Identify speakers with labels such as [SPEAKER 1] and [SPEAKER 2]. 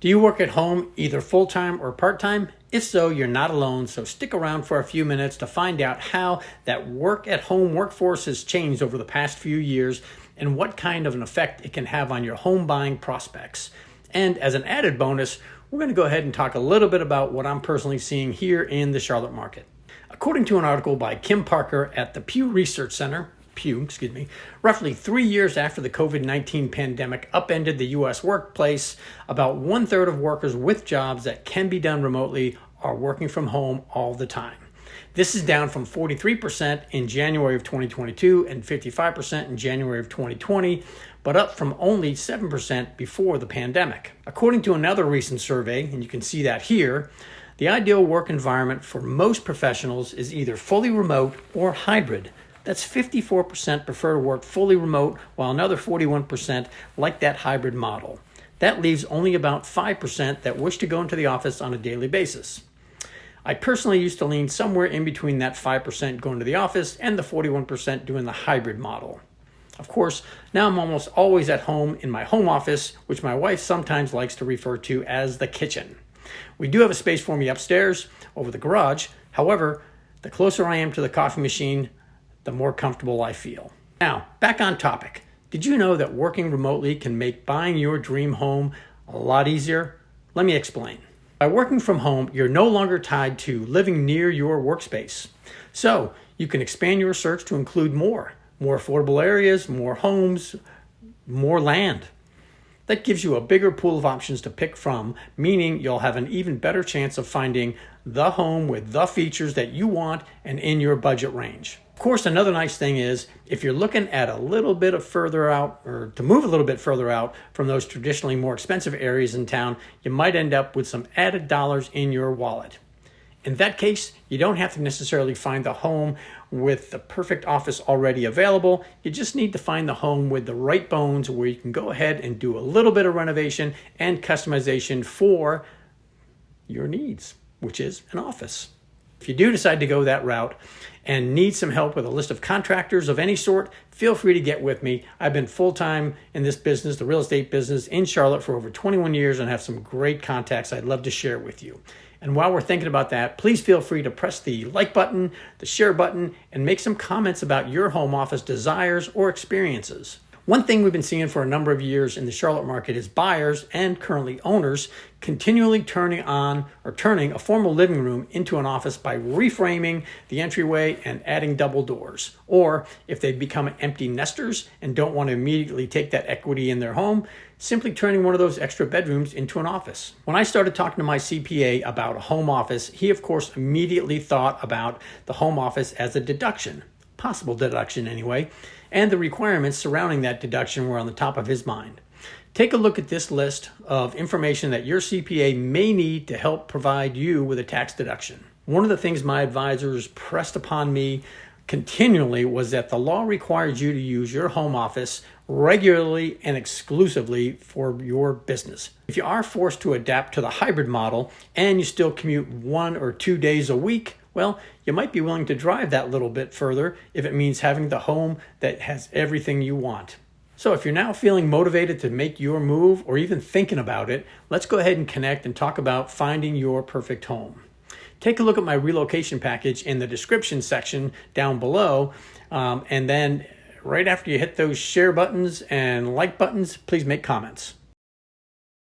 [SPEAKER 1] Do you work at home either full-time or part-time? If so, you're not alone, so stick around for a few minutes to find out how that work-at-home workforce has changed over the past few years and what kind of an effect it can have on your home buying prospects. And as an added bonus, we're going to go ahead and talk a little bit about what I'm personally seeing here in the Charlotte market. According to an article by Kim Parker at the Pew Research Center, roughly 3 years after the COVID-19 pandemic upended the U.S. workplace, about 1/3 of workers with jobs that can be done remotely are working from home all the time. This is down from 43% in January of 2022 and 55% in January of 2020, but up from only 7% before the pandemic. According to another recent survey, and you can see that here, the ideal work environment for most professionals is either fully remote or hybrid. That's 54% prefer to work fully remote, while another 41% like that hybrid model. That leaves only about 5% that wish to go into the office on a daily basis. I personally used to lean somewhere in between that 5% going to the office and the 41% doing the hybrid model. Of course, now I'm almost always at home in my home office, which my wife sometimes likes to refer to as the kitchen. We do have a space for me upstairs over the garage. However, the closer I am to the coffee machine, the more comfortable I feel. Now, back on topic. Did you know that working remotely can make buying your dream home a lot easier? Let me explain. By working from home, you're no longer tied to living near your workspace. So you can expand your search to include more affordable areas, more homes, more land. That gives you a bigger pool of options to pick from, meaning you'll have an even better chance of finding the home with the features that you want and in your budget range. Of course, another nice thing is if you're looking at a little bit of further out, or to move a little bit further out from those traditionally more expensive areas in town, you might end up with some added dollars in your wallet. In that case, you don't have to necessarily find the home with the perfect office already available. You just need to find the home with the right bones where you can go ahead and do a little bit of renovation and customization for your needs, which is an office. If you do decide to go that route and need some help with a list of contractors of any sort, feel free to get with me. I've been full-time in this business, the real estate business in Charlotte, for over 21 years and have some great contacts I'd love to share with you. And while we're thinking about that, please feel free to press the like button, the share button, and make some comments about your home office desires or experiences. One thing we've been seeing for a number of years in the Charlotte market is buyers and currently owners continually turning a formal living room into an office by reframing the entryway and adding double doors. Or if they become empty nesters and don't want to immediately take that equity in their home, simply turning one of those extra bedrooms into an office. When I started talking to my CPA about a home office, he of course immediately thought about the home office as a deduction, possible deduction anyway, and the requirements surrounding that deduction were on the top of his mind. Take a look at this list of information that your CPA may need to help provide you with a tax deduction. One of the things my advisors pressed upon me continually was that the law requires you to use your home office regularly and exclusively for your business. If you are forced to adapt to the hybrid model and you still commute 1 or 2 days a week, well, you might be willing to drive that little bit further if it means having the home that has everything you want. So if you're now feeling motivated to make your move or even thinking about it, let's go ahead and connect and talk about finding your perfect home. Take a look at my relocation package in the description section down below, and then right after you hit those share buttons and like buttons, please make comments.